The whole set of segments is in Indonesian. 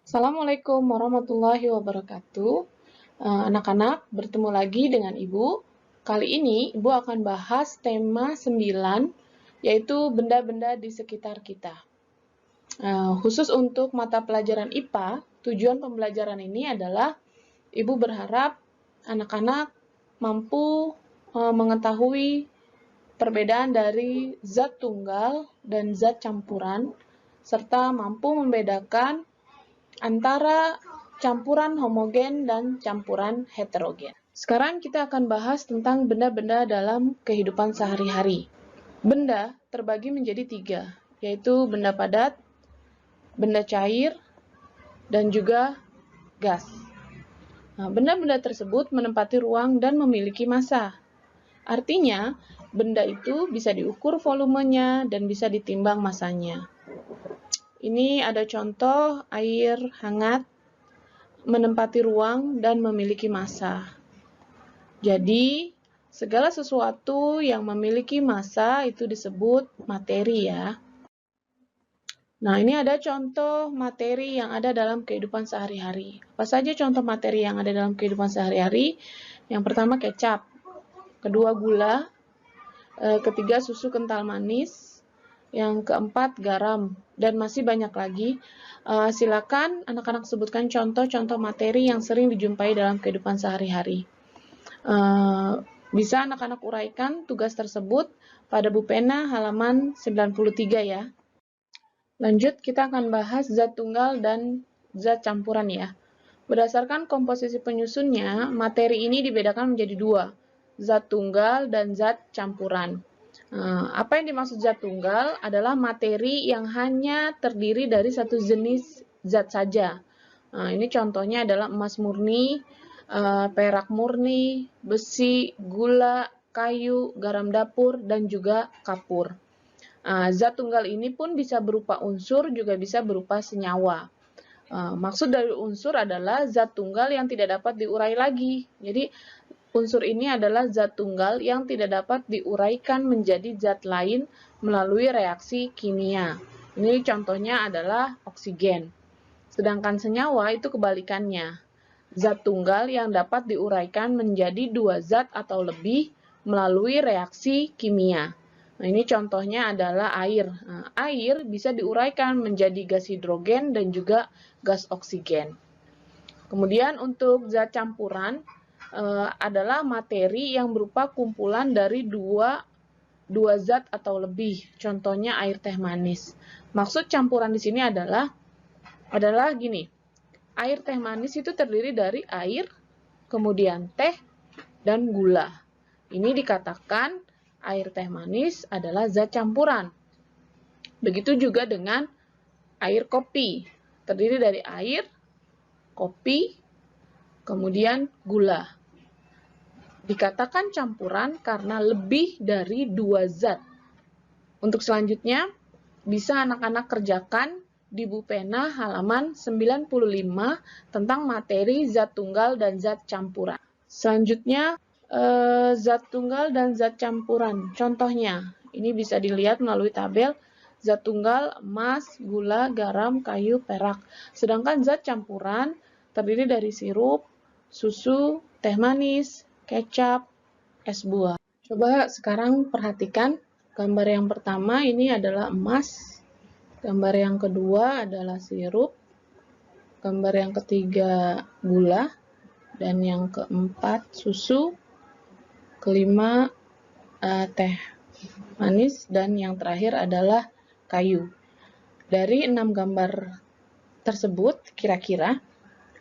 Assalamualaikum warahmatullahi wabarakatuh. Anak-anak, bertemu lagi dengan Ibu. Kali ini Ibu akan bahas tema 9, yaitu benda-benda di sekitar kita. Khusus untuk mata pelajaran IPA, tujuan pembelajaran ini adalah Ibu berharap anak-anak mampu mengetahui perbedaan dari zat tunggal dan zat campuran, serta mampu membedakan antara campuran homogen dan campuran heterogen. Sekarang kita akan bahas tentang benda-benda dalam kehidupan sehari-hari. Benda terbagi menjadi 3, yaitu benda padat, benda cair, dan juga gas. Benda-benda tersebut menempati ruang dan memiliki massa. Artinya, benda itu bisa diukur volumenya dan bisa ditimbang massanya. Ini ada contoh air hangat menempati ruang dan memiliki massa. Jadi, segala sesuatu yang memiliki massa itu disebut materi ya. Nah, ini ada contoh materi yang ada dalam kehidupan sehari-hari. Apa saja contoh materi yang ada dalam kehidupan sehari-hari? Yang pertama kecap, kedua gula, ketiga susu kental manis, yang keempat garam, dan masih banyak lagi. Silakan anak-anak sebutkan contoh-contoh materi yang sering dijumpai dalam kehidupan sehari-hari. Bisa anak-anak uraikan tugas tersebut pada Bu Pena halaman 93 ya. Lanjut, kita akan bahas zat tunggal dan zat campuran ya. Berdasarkan komposisi penyusunnya, materi ini dibedakan menjadi 2, zat tunggal dan zat campuran. Apa yang dimaksud zat tunggal adalah materi yang hanya terdiri dari satu jenis zat saja. Ini contohnya adalah emas murni, perak murni, besi, gula, kayu, garam dapur, dan juga kapur. Zat tunggal ini pun bisa berupa unsur, juga bisa berupa senyawa. Maksud dari unsur adalah zat tunggal yang tidak dapat diurai lagi. Jadi, unsur ini adalah zat tunggal yang tidak dapat diuraikan menjadi zat lain melalui reaksi kimia. Ini contohnya adalah oksigen. Sedangkan senyawa itu kebalikannya. Zat tunggal yang dapat diuraikan menjadi 2 zat atau lebih melalui reaksi kimia. Nah, ini contohnya adalah air. Air bisa diuraikan menjadi gas hidrogen dan juga gas oksigen. Kemudian untuk zat campuran, adalah materi yang berupa kumpulan dari dua zat atau lebih. Contohnya air teh manis. Maksud campuran di sini adalah gini. Air teh manis itu terdiri dari air, kemudian teh, dan gula. Ini dikatakan air teh manis adalah zat campuran. Begitu juga dengan air kopi. Terdiri dari air, kopi, kemudian gula. Dikatakan campuran karena lebih dari 2 zat. Untuk selanjutnya, bisa anak-anak kerjakan di Bu Pena halaman 95 tentang materi zat tunggal dan zat campuran. Selanjutnya, zat tunggal dan zat campuran. Contohnya, ini bisa dilihat melalui tabel. Zat tunggal, emas, gula, garam, kayu, perak. Sedangkan zat campuran terdiri dari sirup, susu, teh manis, kecap, es buah. Coba sekarang perhatikan gambar yang pertama ini adalah emas, gambar yang kedua adalah sirup, gambar yang ketiga gula, dan yang keempat susu, kelima teh manis, dan yang terakhir adalah kayu. Dari 6 gambar tersebut, kira-kira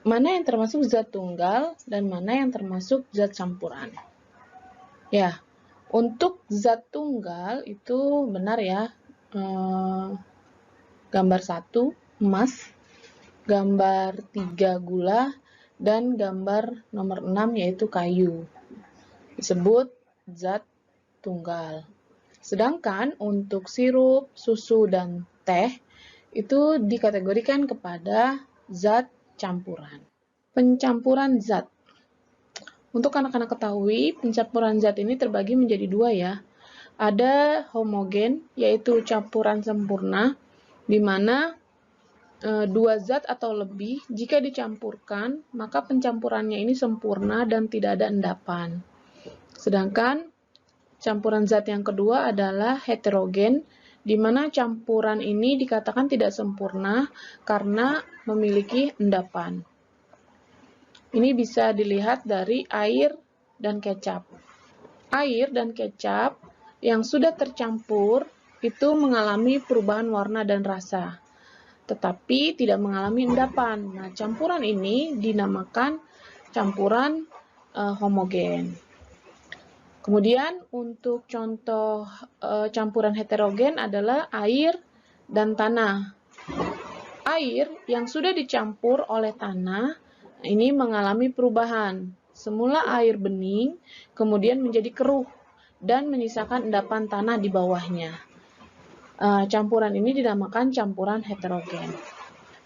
mana yang termasuk zat tunggal dan mana yang termasuk zat campuran? Ya, untuk zat tunggal itu benar ya. Gambar 1 emas, gambar 3 gula, dan gambar nomor 6 yaitu kayu. Disebut zat tunggal. Sedangkan untuk sirup, susu, dan teh itu dikategorikan kepada zat campuran. Pencampuran zat. Untuk anak-anak ketahui, pencampuran zat ini terbagi menjadi 2 ya. Ada homogen, yaitu campuran sempurna, di mana dua zat atau lebih, jika dicampurkan, maka pencampurannya ini sempurna dan tidak ada endapan. Sedangkan campuran zat yang kedua adalah heterogen, di mana campuran ini dikatakan tidak sempurna karena memiliki endapan. Ini bisa dilihat dari air dan kecap. Air dan kecap yang sudah tercampur itu mengalami perubahan warna dan rasa, tetapi tidak mengalami endapan. Nah, campuran ini dinamakan campuran homogen. Kemudian untuk contoh campuran heterogen adalah air dan tanah. Air yang sudah dicampur oleh tanah ini mengalami perubahan. Semula air bening, kemudian menjadi keruh dan menyisakan endapan tanah di bawahnya. Campuran ini dinamakan campuran heterogen.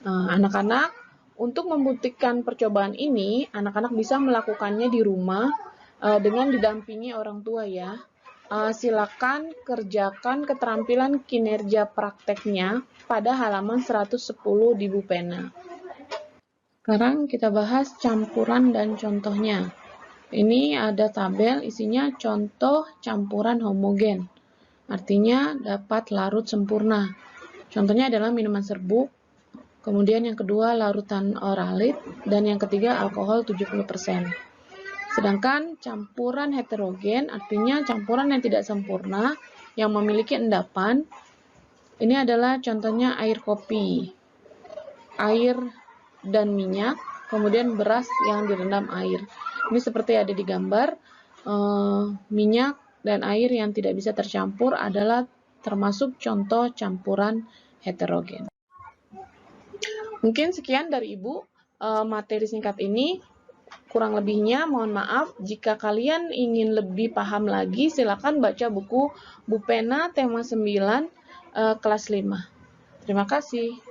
Anak-anak, untuk membuktikan percobaan ini, anak-anak bisa melakukannya di rumah dengan didampingi orang tua ya. Silakan kerjakan keterampilan kinerja prakteknya pada halaman 110 di buku pena. Sekarang kita bahas campuran dan contohnya. Ini ada tabel isinya contoh campuran homogen. Artinya dapat larut sempurna. Contohnya adalah minuman serbuk, kemudian yang kedua larutan oralit, dan yang ketiga alkohol 70%. Sedangkan campuran heterogen artinya campuran yang tidak sempurna, yang memiliki endapan. Ini adalah contohnya air kopi, air dan minyak, kemudian beras yang direndam air. Ini seperti ada di gambar, minyak dan air yang tidak bisa tercampur adalah termasuk contoh campuran heterogen. Mungkin sekian dari Ibu materi singkat ini. Kurang lebihnya mohon maaf. Jika kalian ingin lebih paham lagi, silakan baca buku Bupena tema 9 kelas 5. Terima kasih.